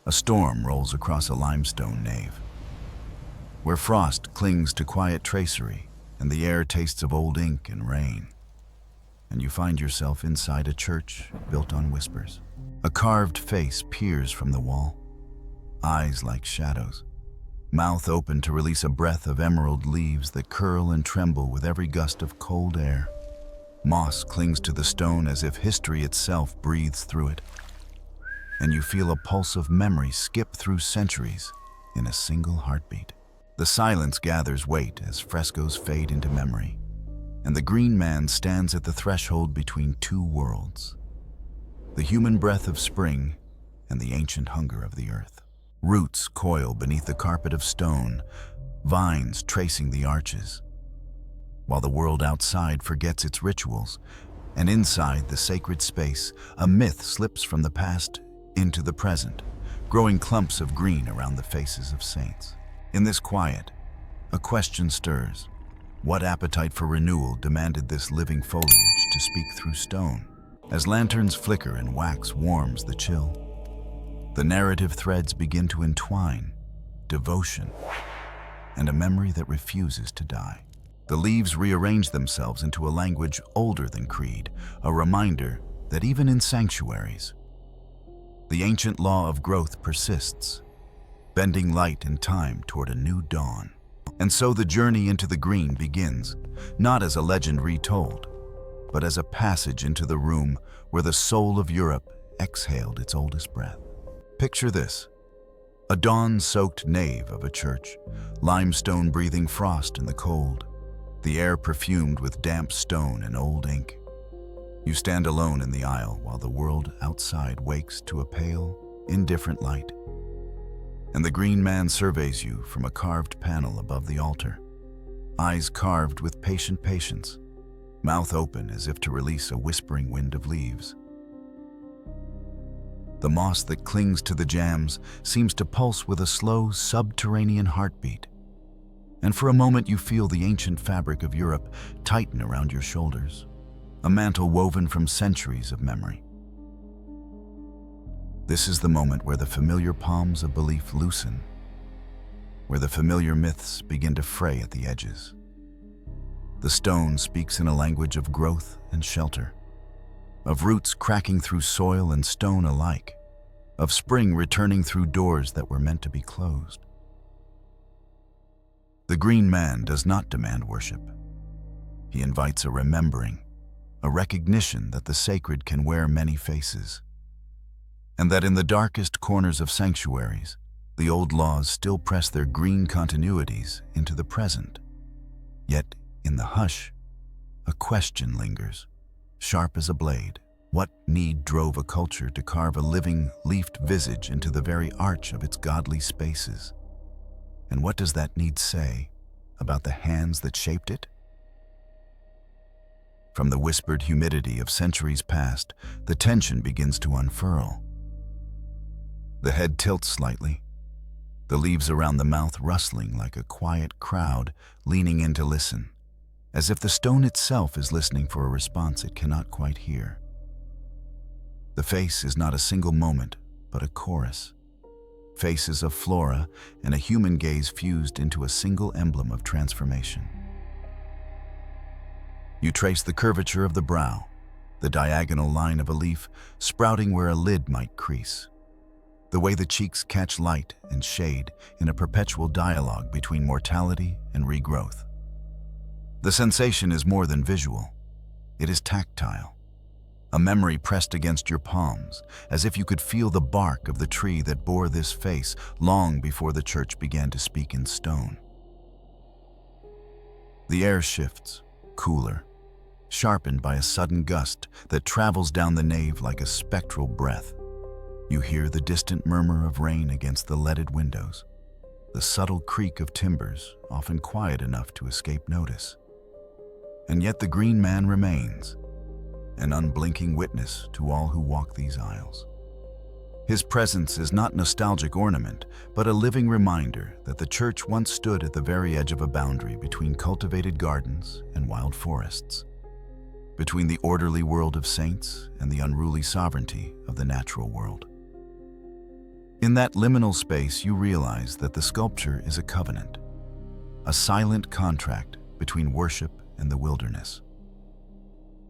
A storm rolls across a limestone nave, where frost clings to quiet tracery and the air tastes of old ink and rain. And you find yourself inside a church built on whispers. A carved face peers from the wall, eyes like shadows, mouth open to release a breath of emerald leaves that curl and tremble with every gust of cold air. Moss clings to the stone as if history itself breathes through it. And you feel a pulse of memory skip through centuries in a single heartbeat. The silence gathers weight as frescoes fade into memory, and the green man stands at the threshold between two worlds, the human breath of spring and the ancient hunger of the earth. Roots coil beneath the carpet of stone, vines tracing the arches, while the world outside forgets its rituals, and inside the sacred space, a myth slips from the past into the present, growing clumps of green around the faces of saints. In this quiet, a question stirs. What appetite for renewal demanded this living foliage to speak through stone? As lanterns flicker and wax warms the chill, the narrative threads begin to entwine, devotion, and a memory that refuses to die. The leaves rearrange themselves into a language older than creed, a reminder that even in sanctuaries, the ancient law of growth persists, bending light and time toward a new dawn. And so the journey into the green begins, not as a legend retold, but as a passage into the room where the soul of Europe exhaled its oldest breath. Picture this: a dawn-soaked nave of a church, limestone breathing frost in the cold, the air perfumed with damp stone and old ink. You stand alone in the aisle while the world outside wakes to a pale, indifferent light. And the green man surveys you from a carved panel above the altar, eyes carved with patient patience, mouth open as if to release a whispering wind of leaves. The moss that clings to the jambs seems to pulse with a slow, subterranean heartbeat, and for a moment you feel the ancient fabric of Europe tighten around your shoulders, a mantle woven from centuries of memory. This is the moment where the familiar palms of belief loosen, where the familiar myths begin to fray at the edges. The stone speaks in a language of growth and shelter, of roots cracking through soil and stone alike, of spring returning through doors that were meant to be closed. The green man does not demand worship. He invites a remembering, a recognition that the sacred can wear many faces, and that in the darkest corners of sanctuaries, the old laws still press their green continuities into the present. Yet, in the hush, a question lingers, sharp as a blade. What need drove a culture to carve a living, leafed visage into the very arch of its godly spaces? And what does that need say about the hands that shaped it? From the whispered humidity of centuries past, the tension begins to unfurl. The head tilts slightly, the leaves around the mouth rustling like a quiet crowd leaning in to listen, as if the stone itself is listening for a response it cannot quite hear. The face is not a single moment, but a chorus. Faces of flora and a human gaze fused into a single emblem of transformation. You trace the curvature of the brow, the diagonal line of a leaf sprouting where a lid might crease, the way the cheeks catch light and shade in a perpetual dialogue between mortality and regrowth. The sensation is more than visual. It is tactile. A memory pressed against your palms, as if you could feel the bark of the tree that bore this face long before the church began to speak in stone. The air shifts, cooler, sharpened by a sudden gust that travels down the nave like a spectral breath. You hear the distant murmur of rain against the leaded windows, the subtle creak of timbers, often quiet enough to escape notice. And yet the green man remains, an unblinking witness to all who walk these aisles. His presence is not nostalgic ornament, but a living reminder that the church once stood at the very edge of a boundary between cultivated gardens and wild forests, between the orderly world of saints and the unruly sovereignty of the natural world. In that liminal space, you realize that the sculpture is a covenant, a silent contract between worship and the wilderness.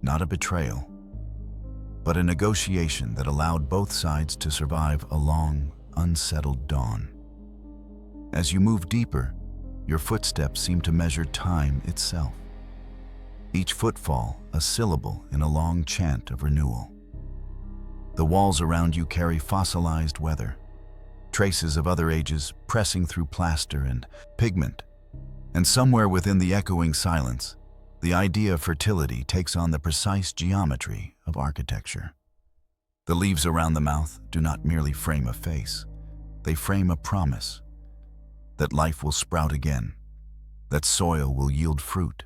Not a betrayal, but a negotiation that allowed both sides to survive a long, unsettled dawn. As you move deeper, your footsteps seem to measure time itself. Each footfall a syllable in a long chant of renewal. The walls around you carry fossilized weather, traces of other ages pressing through plaster and pigment. And somewhere within the echoing silence, the idea of fertility takes on the precise geometry of architecture. The leaves around the mouth do not merely frame a face, they frame a promise that life will sprout again, that soil will yield fruit,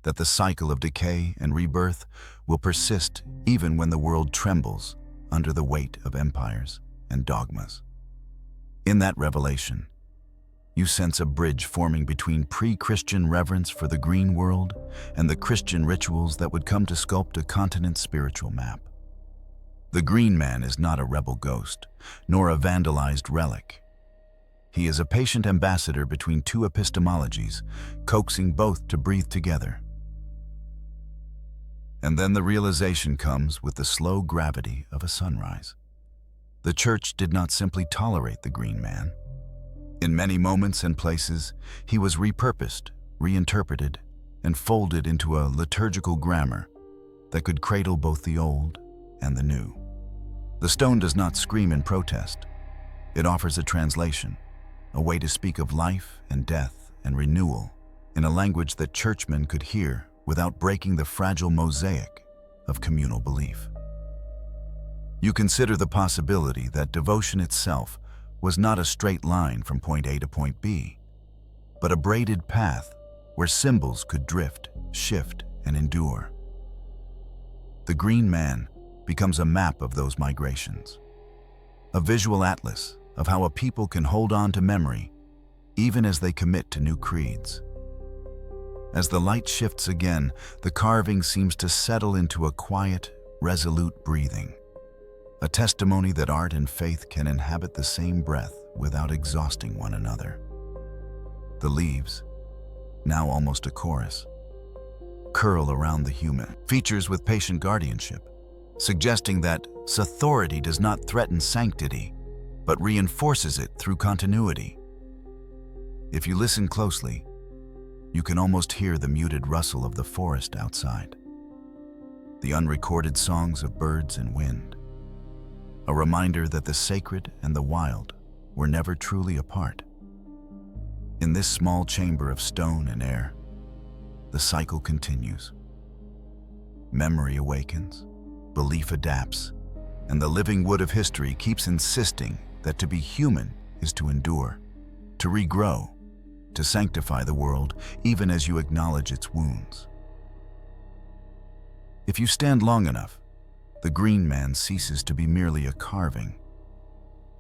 that the cycle of decay and rebirth will persist even when the world trembles under the weight of empires and dogmas. In that revelation, you sense a bridge forming between pre-Christian reverence for the green world and the Christian rituals that would come to sculpt a continent's spiritual map. The green man is not a rebel ghost, nor a vandalized relic. He is a patient ambassador between two epistemologies, coaxing both to breathe together. And then the realization comes with the slow gravity of a sunrise. The church did not simply tolerate the green man. In many moments and places, he was repurposed, reinterpreted, and folded into a liturgical grammar that could cradle both the old and the new. The stone does not scream in protest. It offers a translation, a way to speak of life and death and renewal in a language that churchmen could hear without breaking the fragile mosaic of communal belief. You consider the possibility that devotion itself was not a straight line from point A to point B, but a braided path where symbols could drift, shift, and endure. The green man becomes a map of those migrations, a visual atlas of how a people can hold on to memory even as they commit to new creeds. As the light shifts again, the carving seems to settle into a quiet, resolute breathing, a testimony that art and faith can inhabit the same breath without exhausting one another. The leaves, now almost a chorus, curl around the human, features with patient guardianship, suggesting that authority does not threaten sanctity, but reinforces it through continuity. If you listen closely, you can almost hear the muted rustle of the forest outside, the unrecorded songs of birds and wind, a reminder that the sacred and the wild were never truly apart. In this small chamber of stone and air, the cycle continues. Memory awakens, belief adapts, and the living wood of history keeps insisting that to be human is to endure, to regrow, to sanctify the world even as you acknowledge its wounds. If you stand long enough, the green man ceases to be merely a carving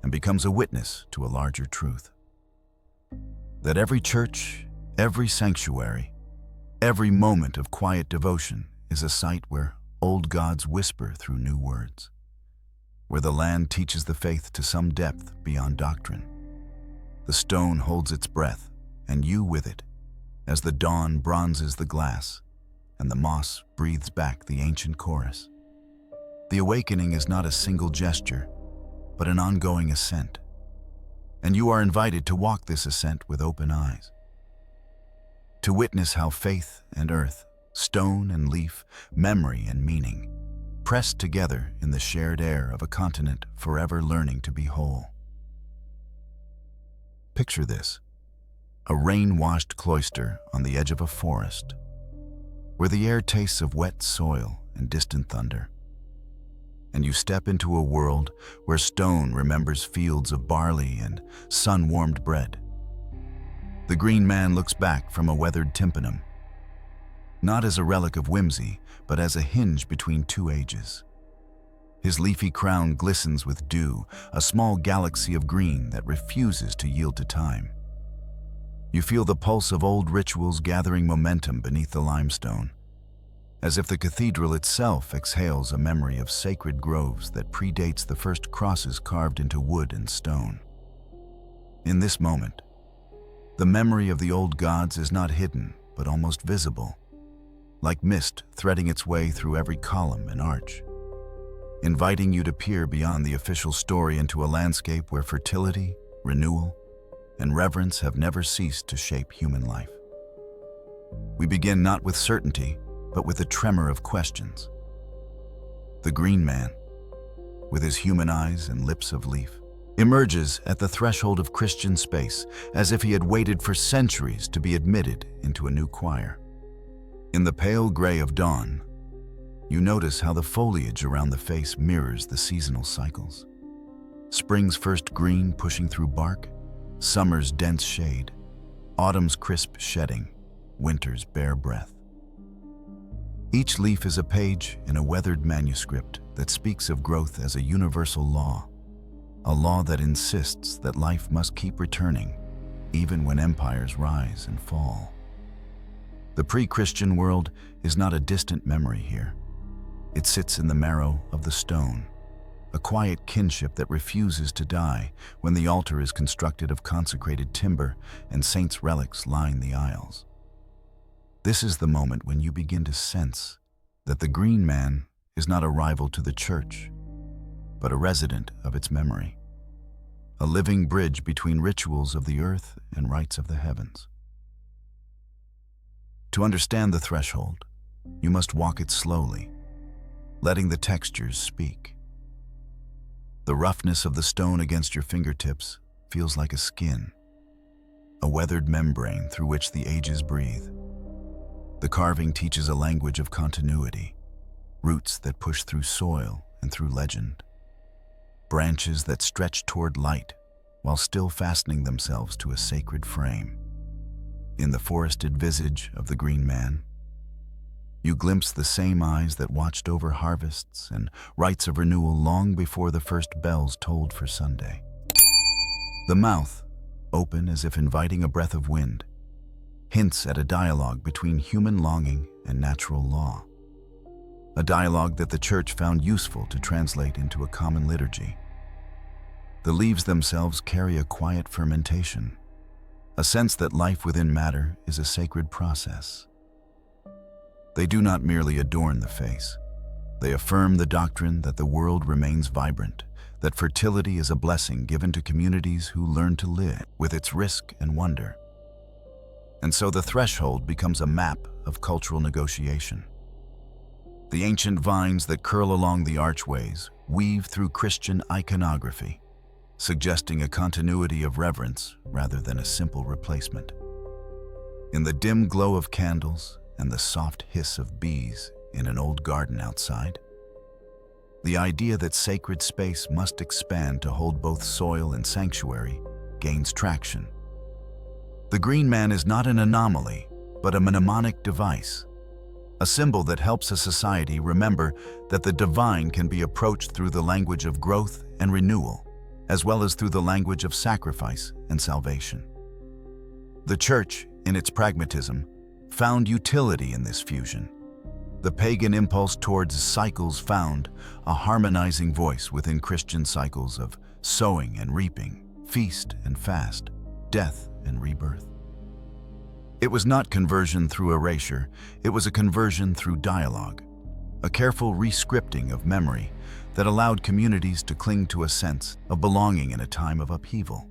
and becomes a witness to a larger truth. That every church, every sanctuary, every moment of quiet devotion is a site where old gods whisper through new words, where the land teaches the faith to some depth beyond doctrine. The stone holds its breath, and you with it, as the dawn bronzes the glass and the moss breathes back the ancient chorus. The awakening is not a single gesture, but an ongoing ascent, and you are invited to walk this ascent with open eyes, to witness how faith and earth, stone and leaf, memory and meaning, pressed together in the shared air of a continent forever learning to be whole. Picture this: a rain-washed cloister on the edge of a forest, where the air tastes of wet soil and distant thunder. And you step into a world where stone remembers fields of barley and sun-warmed bread. The green man looks back from a weathered tympanum, not as a relic of whimsy, but as a hinge between two ages. His leafy crown glistens with dew, a small galaxy of green that refuses to yield to time. You feel the pulse of old rituals gathering momentum beneath the limestone, as if the cathedral itself exhales a memory of sacred groves that predates the first crosses carved into wood and stone. In this moment, the memory of the old gods is not hidden, but almost visible, like mist threading its way through every column and arch, inviting you to peer beyond the official story into a landscape where fertility, renewal, and reverence have never ceased to shape human life. We begin not with certainty, but with a tremor of questions. The green man, with his human eyes and lips of leaf, emerges at the threshold of Christian space as if he had waited for centuries to be admitted into a new choir. In the pale gray of dawn, you notice how the foliage around the face mirrors the seasonal cycles. Spring's first green pushing through bark, summer's dense shade, autumn's crisp shedding, winter's bare breath. Each leaf is a page in a weathered manuscript that speaks of growth as a universal law, a law that insists that life must keep returning, even when empires rise and fall. The pre-Christian world is not a distant memory here. It sits in the marrow of the stone, a quiet kinship that refuses to die when the altar is constructed of consecrated timber and saints' relics line the aisles. This is the moment when you begin to sense that the green man is not a rival to the church, but a resident of its memory, a living bridge between rituals of the earth and rites of the heavens. To understand the threshold, you must walk it slowly, letting the textures speak. The roughness of the stone against your fingertips feels like a skin, a weathered membrane through which the ages breathe. The carving teaches a language of continuity, roots that push through soil and through legend, branches that stretch toward light while still fastening themselves to a sacred frame. In the forested visage of the green man, you glimpse the same eyes that watched over harvests and rites of renewal long before the first bells tolled for Sunday. The mouth, open as if inviting a breath of wind, hints at a dialogue between human longing and natural law, a dialogue that the church found useful to translate into a common liturgy. The leaves themselves carry a quiet fermentation, a sense that life within matter is a sacred process. They do not merely adorn the face. They affirm the doctrine that the world remains vibrant, that fertility is a blessing given to communities who learn to live with its risk and wonder. And so the threshold becomes a map of cultural negotiation. The ancient vines that curl along the archways weave through Christian iconography, suggesting a continuity of reverence rather than a simple replacement. In the dim glow of candles and the soft hiss of bees in an old garden outside, the idea that sacred space must expand to hold both soil and sanctuary gains traction. The green man is not an anomaly, but a mnemonic device, a symbol that helps a society remember that the divine can be approached through the language of growth and renewal, as well as through the language of sacrifice and salvation. The church, in its pragmatism, found utility in this fusion. The pagan impulse towards cycles found a harmonizing voice within Christian cycles of sowing and reaping, feast and fast, death and rebirth. It was not conversion through erasure, it was a conversion through dialogue, a careful rescripting of memory that allowed communities to cling to a sense of belonging in a time of upheaval.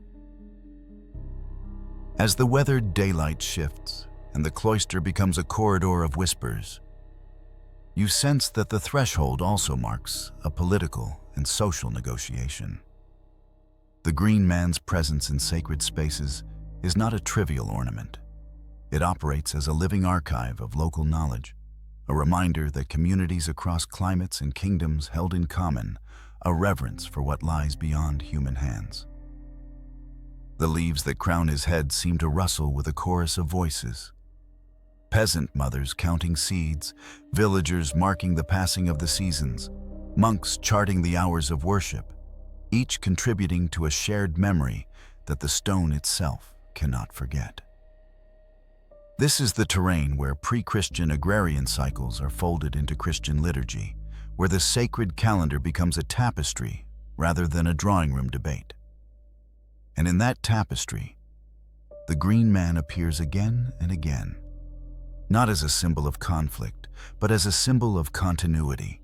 As the weathered daylight shifts and the cloister becomes a corridor of whispers, you sense that the threshold also marks a political and social negotiation. The green man's presence in sacred spaces is not a trivial ornament. It operates as a living archive of local knowledge, a reminder that communities across climates and kingdoms held in common a reverence for what lies beyond human hands. The leaves that crown his head seem to rustle with a chorus of voices. Peasant mothers counting seeds, villagers marking the passing of the seasons, monks charting the hours of worship, each contributing to a shared memory that the stone itself cannot forget. This is the terrain where pre-Christian agrarian cycles are folded into Christian liturgy, where the sacred calendar becomes a tapestry rather than a drawing room debate. And in that tapestry, the green man appears again and again, not as a symbol of conflict, but as a symbol of continuity,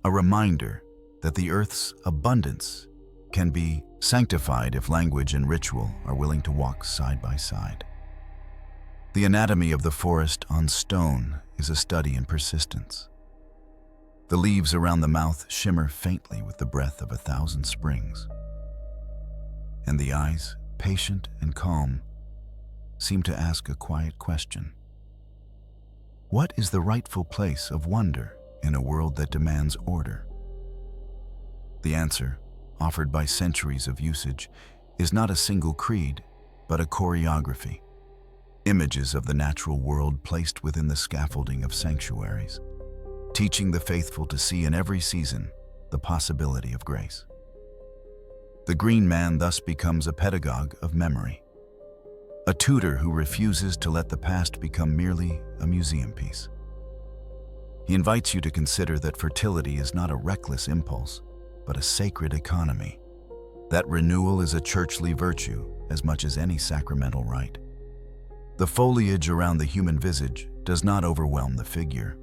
a reminder that the earth's abundance can be sanctified if language and ritual are willing to walk side by side. The anatomy of the forest on stone is a study in persistence. The leaves around the mouth shimmer faintly with the breath of 1,000 springs. And the eyes, patient and calm, seem to ask a quiet question. What is the rightful place of wonder in a world that demands order? The answer, offered by centuries of usage, is not a single creed, but a choreography. Images of the natural world placed within the scaffolding of sanctuaries, teaching the faithful to see in every season the possibility of grace. The green man thus becomes a pedagogue of memory, a tutor who refuses to let the past become merely a museum piece. He invites you to consider that fertility is not a reckless impulse, but a sacred economy, that renewal is a churchly virtue as much as any sacramental rite. The foliage around the human visage does not overwhelm the figure.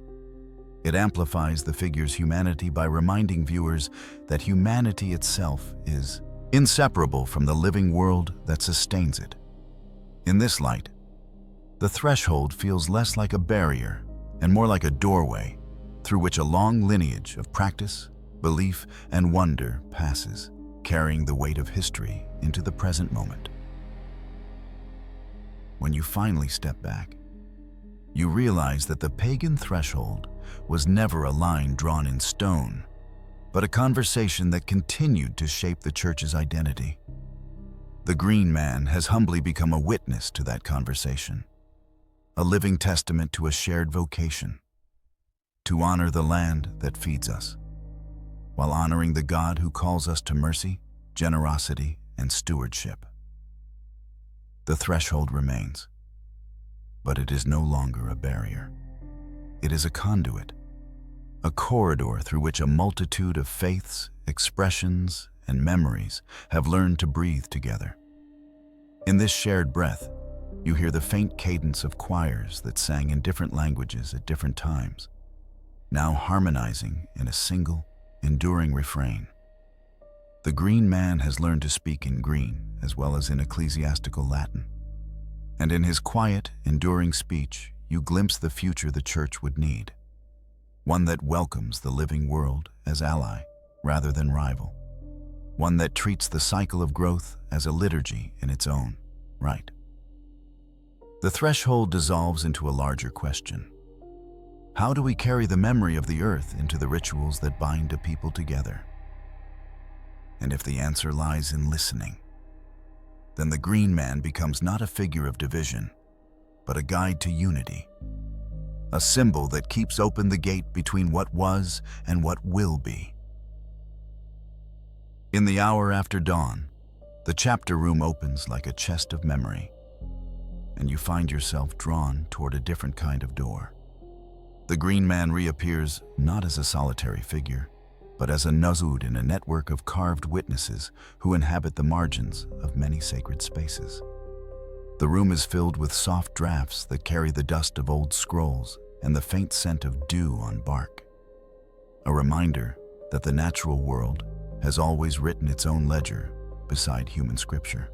It amplifies the figure's humanity by reminding viewers that humanity itself is inseparable from the living world that sustains it. In this light, the threshold feels less like a barrier and more like a doorway through which a long lineage of practice, belief, and wonder passes, carrying the weight of history into the present moment. When you finally step back, you realize that the pagan threshold was never a line drawn in stone, but a conversation that continued to shape the church's identity. The green man has humbly become a witness to that conversation, a living testament to a shared vocation, to honor the land that feeds us, while honoring the God who calls us to mercy, generosity, and stewardship. The threshold remains, but it is no longer a barrier. It is a conduit, a corridor through which a multitude of faiths, expressions, and memories have learned to breathe together. In this shared breath, you hear the faint cadence of choirs that sang in different languages at different times, now harmonizing in a single, enduring refrain. The green man has learned to speak in green as well as in ecclesiastical Latin. And in his quiet, enduring speech, you glimpse the future the church would need, one that welcomes the living world as ally rather than rival, one that treats the cycle of growth as a liturgy in its own right. The threshold dissolves into a larger question. How do we carry the memory of the earth into the rituals that bind a people together? And if the answer lies in listening, then the green man becomes not a figure of division, but a guide to unity, a symbol that keeps open the gate between what was and what will be. In the hour after dawn, the chapter room opens like a chest of memory, and you find yourself drawn toward a different kind of door. The green man reappears not as a solitary figure, but as a nuzud in a network of carved witnesses who inhabit the margins of many sacred spaces. The room is filled with soft drafts that carry the dust of old scrolls and the faint scent of dew on bark, a reminder that the natural world has always written its own ledger beside human scripture.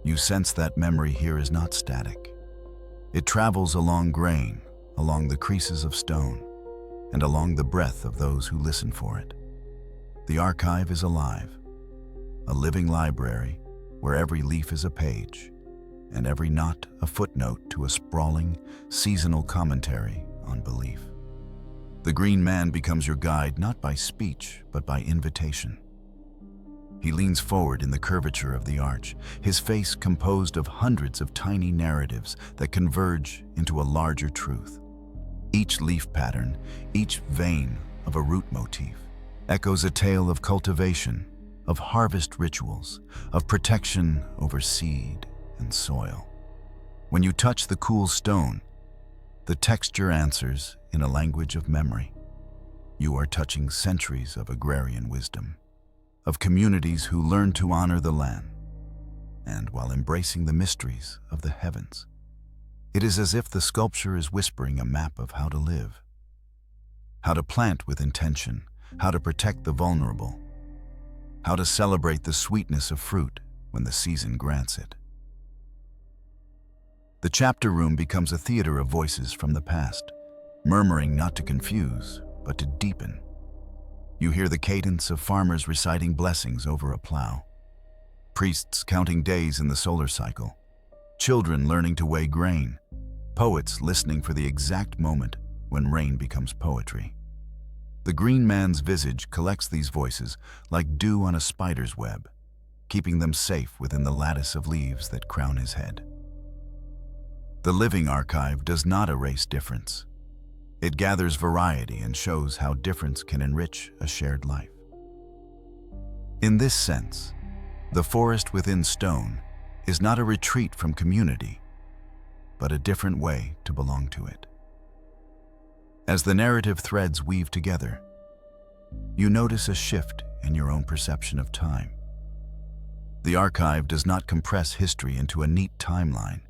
You sense that memory here is not static. It travels along grain, along the creases of stone, and along the breath of those who listen for it. The archive is alive, a living library where every leaf is a page, and every knot a footnote to a sprawling, seasonal commentary on belief. The green man becomes your guide not by speech, but by invitation. He leans forward in the curvature of the arch, his face composed of hundreds of tiny narratives that converge into a larger truth. Each leaf pattern, each vein of a root motif, echoes a tale of cultivation, of harvest rituals, of protection over seed and soil. When you touch the cool stone, the texture answers in a language of memory. You are touching centuries of agrarian wisdom, of communities who learned to honor the land, and while embracing the mysteries of the heavens. It is as if the sculpture is whispering a map of how to live, how to plant with intention, how to protect the vulnerable, how to celebrate the sweetness of fruit when the season grants it. The chapter room becomes a theater of voices from the past, murmuring not to confuse, but to deepen. You hear the cadence of farmers reciting blessings over a plow, priests counting days in the solar cycle, children learning to weigh grain, poets listening for the exact moment when rain becomes poetry. The green man's visage collects these voices like dew on a spider's web, keeping them safe within the lattice of leaves that crown his head. The living archive does not erase difference. It gathers variety and shows how difference can enrich a shared life. In this sense, the forest within stone is not a retreat from community, but a different way to belong to it. As the narrative threads weave together, you notice a shift in your own perception of time. The archive does not compress history into a neat timeline.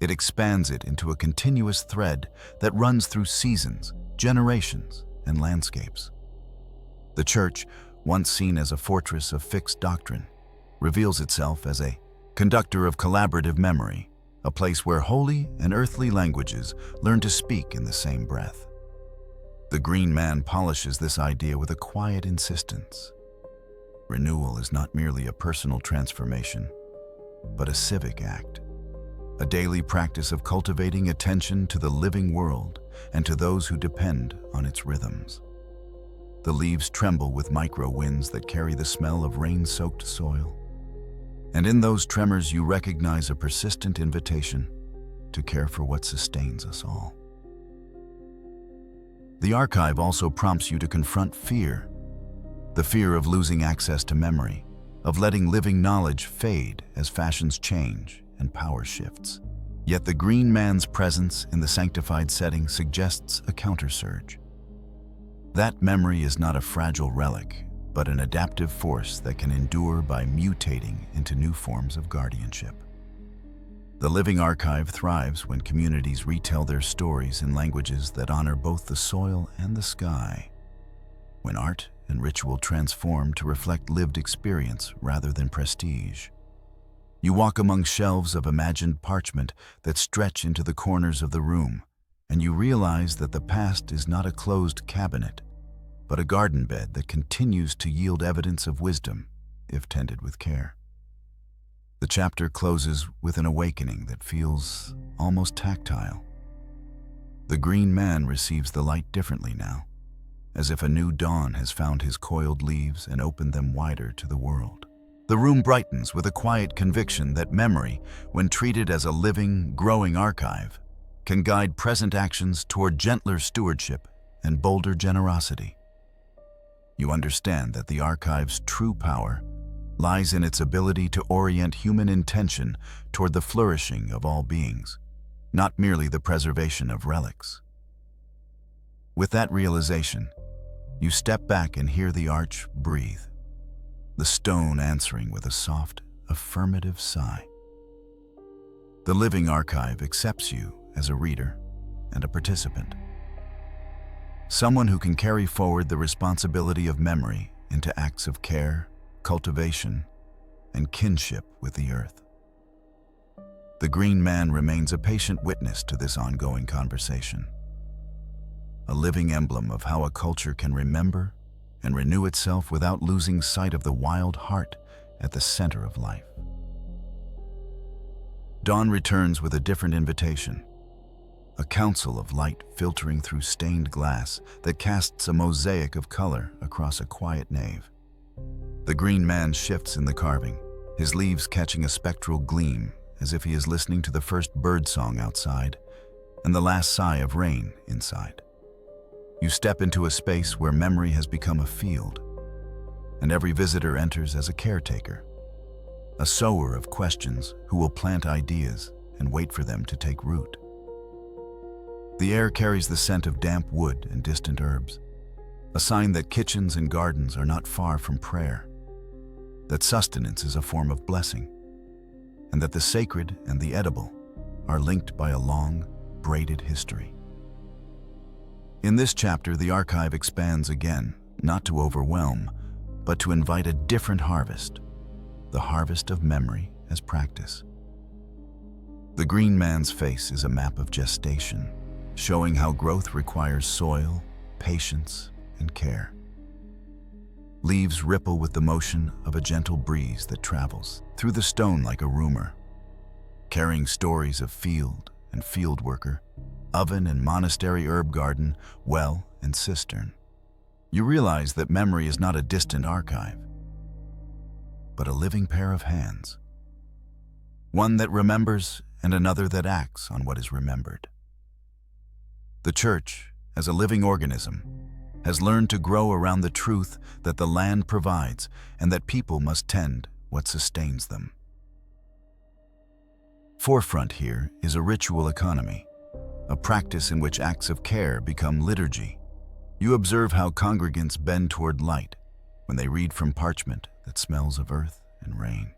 It expands it into a continuous thread that runs through seasons, generations, and landscapes. The church, once seen as a fortress of fixed doctrine, reveals itself as a conductor of collaborative memory, a place where holy and earthly languages learn to speak in the same breath. The green man polishes this idea with a quiet insistence. Renewal is not merely a personal transformation, but a civic act. A daily practice of cultivating attention to the living world and to those who depend on its rhythms. The leaves tremble with micro winds that carry the smell of rain-soaked soil. And in those tremors you recognize a persistent invitation to care for what sustains us all. The archive also prompts you to confront fear. The fear of losing access to memory, of letting living knowledge fade as fashions change and power shifts. Yet the green man's presence in the sanctified setting suggests a countersurge. That memory is not a fragile relic, but an adaptive force that can endure by mutating into new forms of guardianship. The living archive thrives when communities retell their stories in languages that honor both the soil and the sky, when art and ritual transform to reflect lived experience rather than prestige. You walk among shelves of imagined parchment that stretch into the corners of the room, and you realize that the past is not a closed cabinet, but a garden bed that continues to yield evidence of wisdom if tended with care. The chapter closes with an awakening that feels almost tactile. The green man receives the light differently now, as if a new dawn has found his coiled leaves and opened them wider to the world. The room brightens with a quiet conviction that memory, when treated as a living, growing archive, can guide present actions toward gentler stewardship and bolder generosity. You understand that the archive's true power lies in its ability to orient human intention toward the flourishing of all beings, not merely the preservation of relics. With that realization, you step back and hear the arch breathe, the stone answering with a soft, affirmative sigh. The living archive accepts you as a reader and a participant, someone who can carry forward the responsibility of memory into acts of care, cultivation, and kinship with the earth. The green man remains a patient witness to this ongoing conversation, a living emblem of how a culture can remember and renew itself without losing sight of the wild heart at the center of life. Dawn returns with a different invitation, a council of light filtering through stained glass that casts a mosaic of color across a quiet nave. The green man shifts in the carving, his leaves catching a spectral gleam as if he is listening to the first bird song outside and the last sigh of rain inside. You step into a space where memory has become a field, and every visitor enters as a caretaker, a sower of questions who will plant ideas and wait for them to take root. The air carries the scent of damp wood and distant herbs, a sign that kitchens and gardens are not far from prayer, that sustenance is a form of blessing, and that the sacred and the edible are linked by a long, braided history. In this chapter, the archive expands again, not to overwhelm, but to invite a different harvest, the harvest of memory as practice. The green man's face is a map of gestation, showing how growth requires soil, patience, and care. Leaves ripple with the motion of a gentle breeze that travels through the stone like a rumor, carrying stories of field and field worker, oven and monastery herb garden, well and cistern. You realize that memory is not a distant archive, but a living pair of hands, one that remembers and another that acts on what is remembered. The church, as a living organism, has learned to grow around the truth that the land provides and that people must tend what sustains them. Forefront here is a ritual economy, a practice in which acts of care become liturgy. You observe how congregants bend toward light when they read from parchment that smells of earth and rain,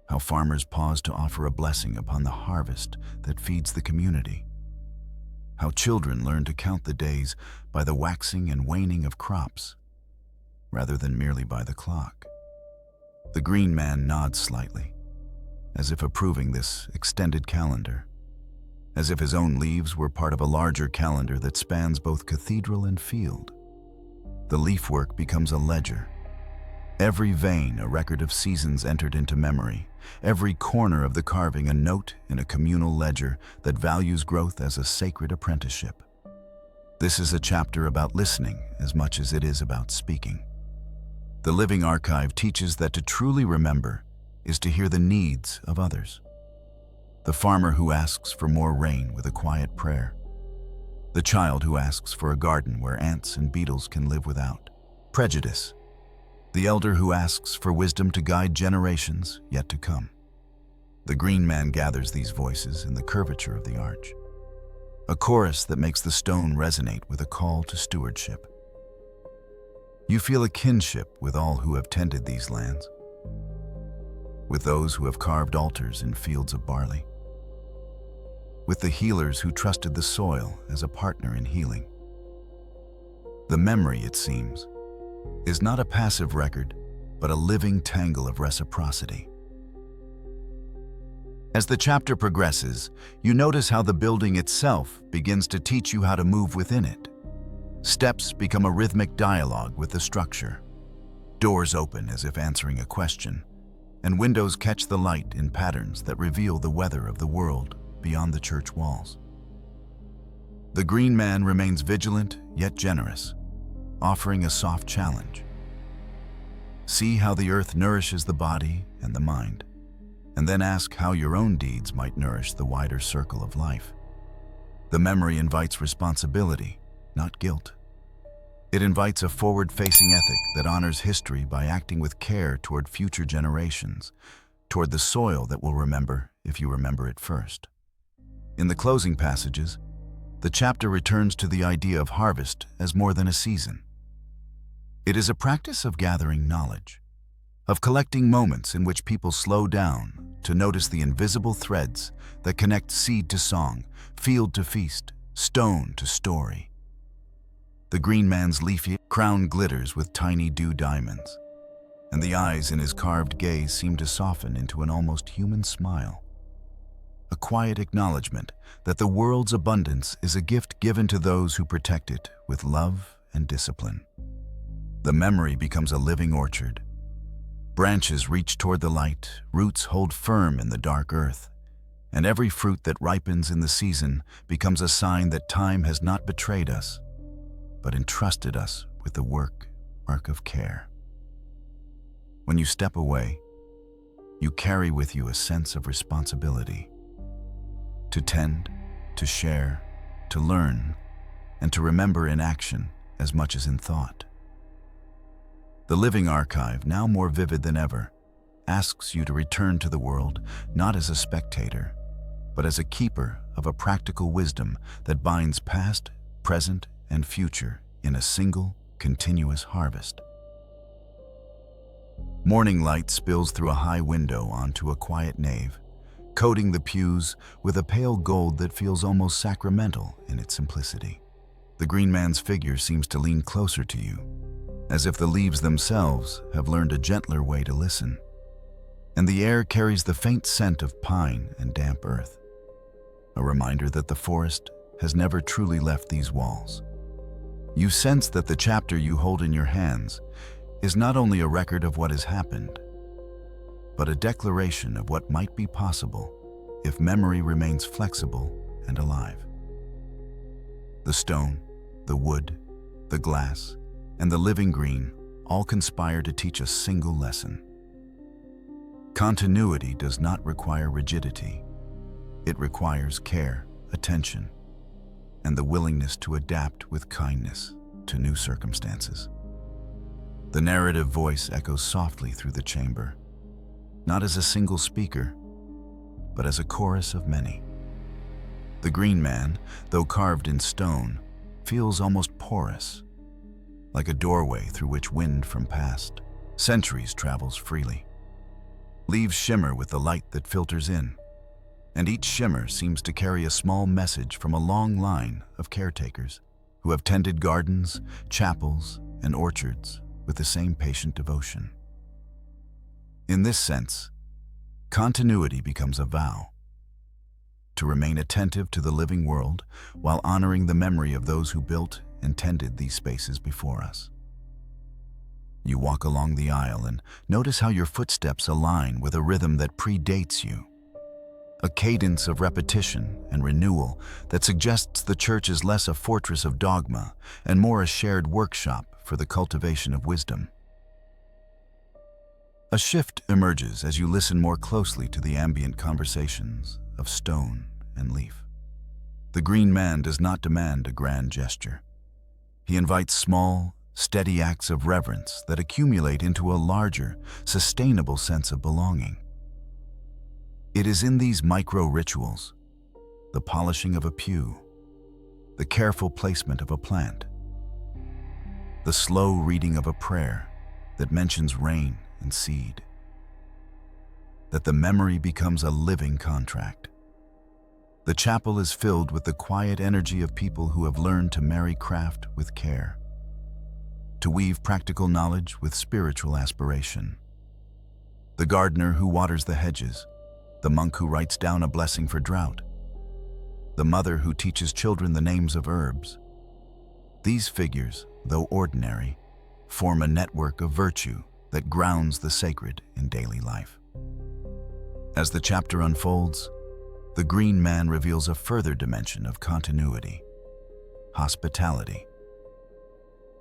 how farmers pause to offer a blessing upon the harvest that feeds the community, how children learn to count the days by the waxing and waning of crops, rather than merely by the clock. The green man nods slightly, as if approving this extended calendar, as if his own leaves were part of a larger calendar that spans both cathedral and field. The leafwork becomes a ledger, every vein a record of seasons entered into memory, every corner of the carving a note in a communal ledger that values growth as a sacred apprenticeship. This is a chapter about listening as much as it is about speaking. The Living Archive teaches that to truly remember is to hear the needs of others. The farmer who asks for more rain with a quiet prayer. The child who asks for a garden where ants and beetles can live without prejudice. The elder who asks for wisdom to guide generations yet to come. The green man gathers these voices in the curvature of the arch, a chorus that makes the stone resonate with a call to stewardship. You feel a kinship with all who have tended these lands, with those who have carved altars in fields of barley, with the healers who trusted the soil as a partner in healing. The memory, it seems, is not a passive record, but a living tangle of reciprocity. As the chapter progresses, you notice how the building itself begins to teach you how to move within it. Steps become a rhythmic dialogue with the structure. Doors open as if answering a question, and windows catch the light in patterns that reveal the weather of the world beyond the church walls. The green man remains vigilant yet generous, offering a soft challenge. See how the earth nourishes the body and the mind, and then ask how your own deeds might nourish the wider circle of life. The memory invites responsibility, not guilt. It invites a forward-facing ethic that honors history by acting with care toward future generations, toward the soil that will remember if you remember it first. In the closing passages, the chapter returns to the idea of harvest as more than a season. It is a practice of gathering knowledge, of collecting moments in which people slow down to notice the invisible threads that connect seed to song, field to feast, stone to story. The green man's leafy crown glitters with tiny dew diamonds, and the eyes in his carved gaze seem to soften into an almost human smile. A quiet acknowledgement that the world's abundance is a gift given to those who protect it with love and discipline. The memory becomes a living orchard. Branches reach toward the light, roots hold firm in the dark earth, and every fruit that ripens in the season becomes a sign that time has not betrayed us, but entrusted us with the work of care. When you step away, you carry with you a sense of responsibility to tend, to share, to learn, and to remember in action as much as in thought. The Living Archive, now more vivid than ever, asks you to return to the world not as a spectator, but as a keeper of a practical wisdom that binds past, present, and future in a single, continuous harvest. Morning light spills through a high window onto a quiet nave, coating the pews with a pale gold that feels almost sacramental in its simplicity. The green man's figure seems to lean closer to you, as if the leaves themselves have learned a gentler way to listen. And the air carries the faint scent of pine and damp earth, a reminder that the forest has never truly left these walls. You sense that the chapter you hold in your hands is not only a record of what has happened, but a declaration of what might be possible if memory remains flexible and alive. The stone, the wood, the glass, and the living green all conspire to teach a single lesson. Continuity does not require rigidity. It requires care, attention, and the willingness to adapt with kindness to new circumstances. The narrative voice echoes softly through the chamber, not as a single speaker, but as a chorus of many. The green man, though carved in stone, feels almost porous, like a doorway through which wind from past centuries travels freely. Leaves shimmer with the light that filters in, and each shimmer seems to carry a small message from a long line of caretakers who have tended gardens, chapels, and orchards with the same patient devotion. In this sense, continuity becomes a vow to remain attentive to the living world while honoring the memory of those who built and tended these spaces before us. You walk along the aisle and notice how your footsteps align with a rhythm that predates you, a cadence of repetition and renewal that suggests the church is less a fortress of dogma and more a shared workshop for the cultivation of wisdom. A shift emerges as you listen more closely to the ambient conversations of stone and leaf. The green man does not demand a grand gesture. He invites small, steady acts of reverence that accumulate into a larger, sustainable sense of belonging. It is in these micro-rituals, the polishing of a pew, the careful placement of a plant, the slow reading of a prayer that mentions rain and seed, that the memory becomes a living contract. The chapel is filled with the quiet energy of people who have learned to marry craft with care, to weave practical knowledge with spiritual aspiration. The gardener who waters the hedges, the monk who writes down a blessing for drought, the mother who teaches children the names of herbs. These figures, though ordinary, form a network of virtue that grounds the sacred in daily life. As the chapter unfolds, the green man reveals a further dimension of continuity: hospitality.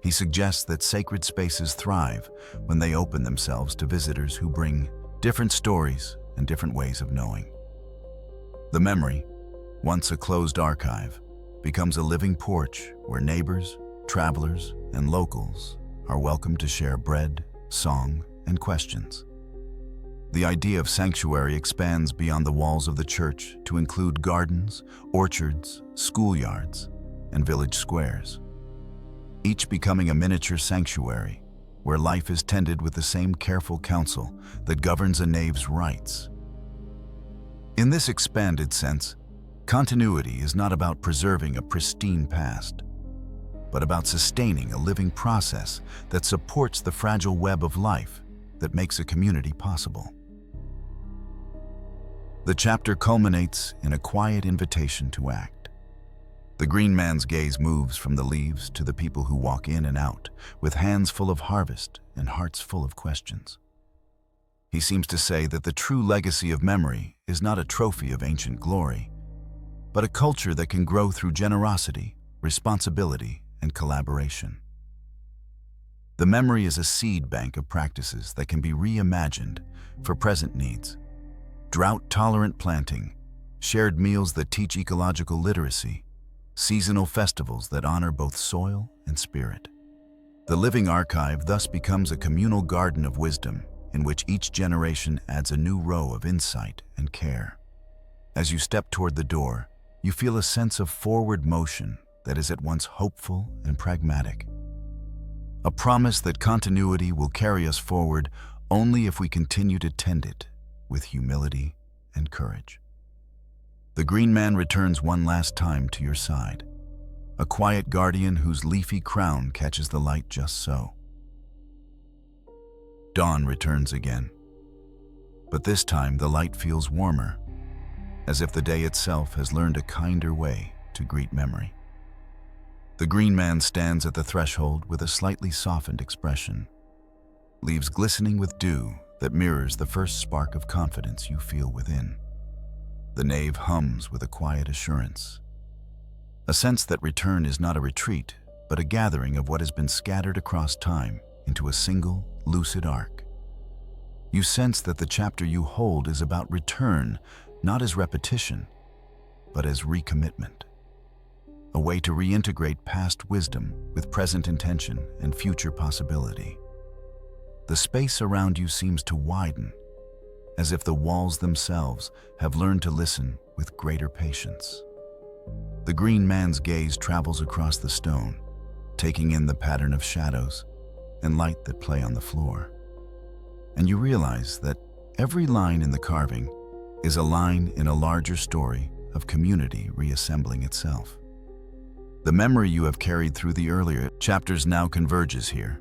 He suggests that sacred spaces thrive when they open themselves to visitors who bring different stories and different ways of knowing. The memory, once a closed archive, becomes a living porch where neighbors, travelers, and locals are welcome to share bread, song, and questions. The idea of sanctuary expands beyond the walls of the church to include gardens, orchards, schoolyards, and village squares, each becoming a miniature sanctuary where life is tended with the same careful counsel that governs a nave's rites. In this expanded sense, continuity is not about preserving a pristine past, but about sustaining a living process that supports the fragile web of life that makes a community possible. The chapter culminates in a quiet invitation to act. The green man's gaze moves from the leaves to the people who walk in and out, with hands full of harvest and hearts full of questions. He seems to say that the true legacy of memory is not a trophy of ancient glory, but a culture that can grow through generosity, responsibility, and collaboration. The memory is a seed bank of practices that can be reimagined for present needs: drought-tolerant planting, shared meals that teach ecological literacy, seasonal festivals that honor both soil and spirit. The living archive thus becomes a communal garden of wisdom in which each generation adds a new row of insight and care. As you step toward the door, you feel a sense of forward motion that is at once hopeful and pragmatic. A promise that continuity will carry us forward only if we continue to tend it with humility and courage. The green man returns one last time to your side, a quiet guardian whose leafy crown catches the light just so. Dawn returns again, but this time the light feels warmer, as if the day itself has learned a kinder way to greet memory. The green man stands at the threshold with a slightly softened expression, leaves glistening with dew that mirrors the first spark of confidence you feel within. The nave hums with a quiet assurance, a sense that return is not a retreat, but a gathering of what has been scattered across time into a single, lucid arc. You sense that the chapter you hold is about return, not as repetition, but as recommitment. A way to reintegrate past wisdom with present intention and future possibility. The space around you seems to widen, as if the walls themselves have learned to listen with greater patience. The green man's gaze travels across the stone, taking in the pattern of shadows and light that play on the floor. And you realize that every line in the carving is a line in a larger story of community reassembling itself. The memory you have carried through the earlier chapters now converges here,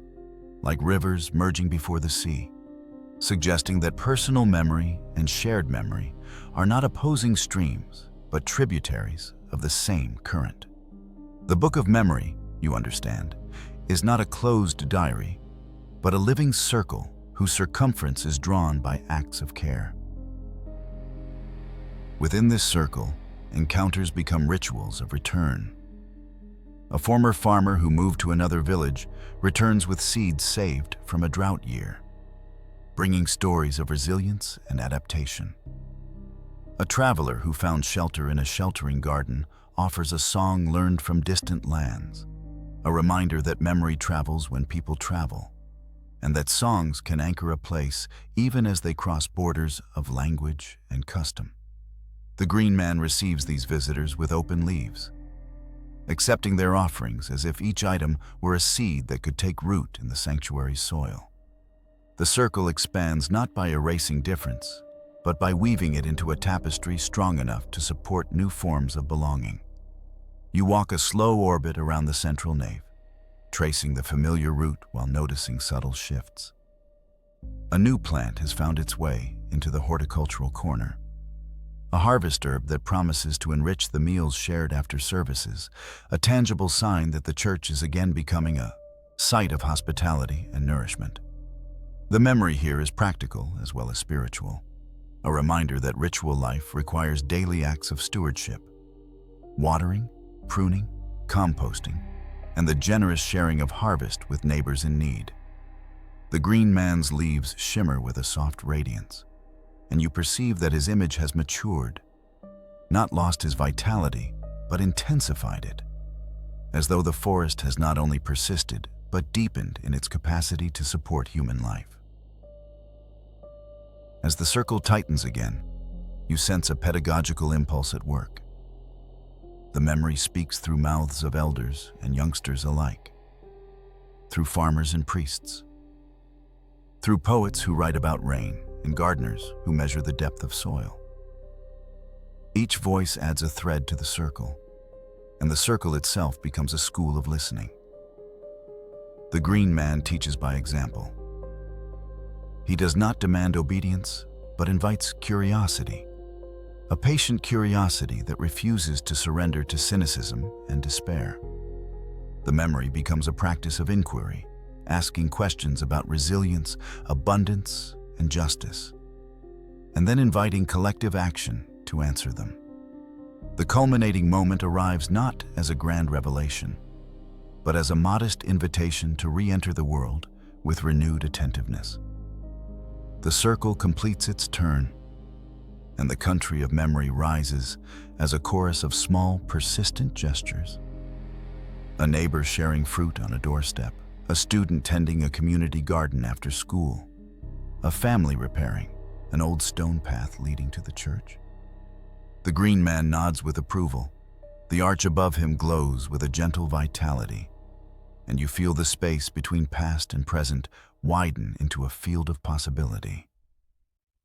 like rivers merging before the sea, suggesting that personal memory and shared memory are not opposing streams, but tributaries of the same current. The book of memory, you understand, is not a closed diary, but a living circle whose circumference is drawn by acts of care. Within this circle, encounters become rituals of return. A former farmer who moved to another village returns with seeds saved from a drought year, bringing stories of resilience and adaptation. A traveler who found shelter in a sheltering garden offers a song learned from distant lands, a reminder that memory travels when people travel, and that songs can anchor a place even as they cross borders of language and custom. The green man receives these visitors with open leaves, accepting their offerings as if each item were a seed that could take root in the sanctuary's soil. The circle expands not by erasing difference, but by weaving it into a tapestry strong enough to support new forms of belonging. You walk a slow orbit around the central nave, tracing the familiar route while noticing subtle shifts. A new plant has found its way into the horticultural corner, a harvest herb that promises to enrich the meals shared after services, a tangible sign that the church is again becoming a site of hospitality and nourishment. The memory here is practical as well as spiritual, a reminder that ritual life requires daily acts of stewardship, watering, pruning, composting, and the generous sharing of harvest with neighbors in need. The green man's leaves shimmer with a soft radiance, and you perceive that his image has matured, not lost his vitality, but intensified it, as though the forest has not only persisted, but deepened in its capacity to support human life. As the circle tightens again, you sense a pedagogical impulse at work. The memory speaks through mouths of elders and youngsters alike, through farmers and priests, through poets who write about rain and gardeners who measure the depth of soil. Each voice adds a thread to the circle, and the circle itself becomes a school of listening. The green man teaches by example. He does not demand obedience, but invites curiosity, a patient curiosity that refuses to surrender to cynicism and despair. The memory becomes a practice of inquiry, asking questions about resilience, abundance, and justice, and then inviting collective action to answer them. The culminating moment arrives not as a grand revelation, but as a modest invitation to re-enter the world with renewed attentiveness. The circle completes its turn, and the country of memory rises as a chorus of small, persistent gestures. A neighbor sharing fruit on a doorstep, a student tending a community garden after school, a family repairing an old stone path leading to the church. The green man nods with approval. The arch above him glows with a gentle vitality, and you feel the space between past and present widen into a field of possibility.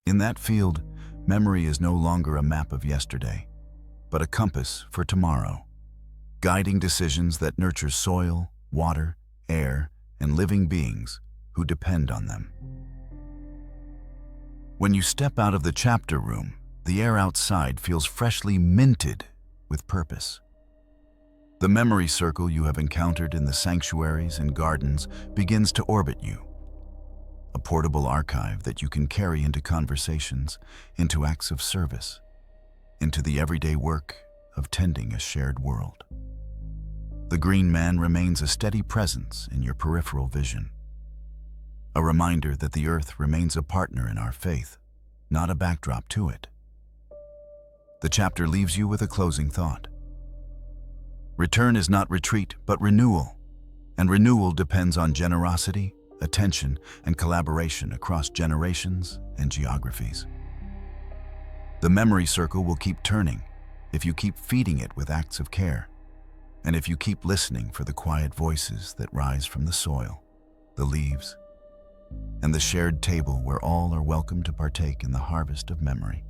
In that field, memory is no longer a map of yesterday, but a compass for tomorrow, guiding decisions that nurture soil, water, air, and living beings who depend on them. When you step out of the chapter room, the air outside feels freshly minted with purpose. The memory circle you have encountered in the sanctuaries and gardens begins to orbit you, a portable archive that you can carry into conversations, into acts of service, into the everyday work of tending a shared world. The green man remains a steady presence in your peripheral vision, a reminder that the earth remains a partner in our faith, not a backdrop to it. The chapter leaves you with a closing thought. Return is not retreat, but renewal, and renewal depends on generosity, attention, and collaboration across generations and geographies. The memory circle will keep turning if you keep feeding it with acts of care, and if you keep listening for the quiet voices that rise from the soil, the leaves, and the shared table where all are welcome to partake in the harvest of memory.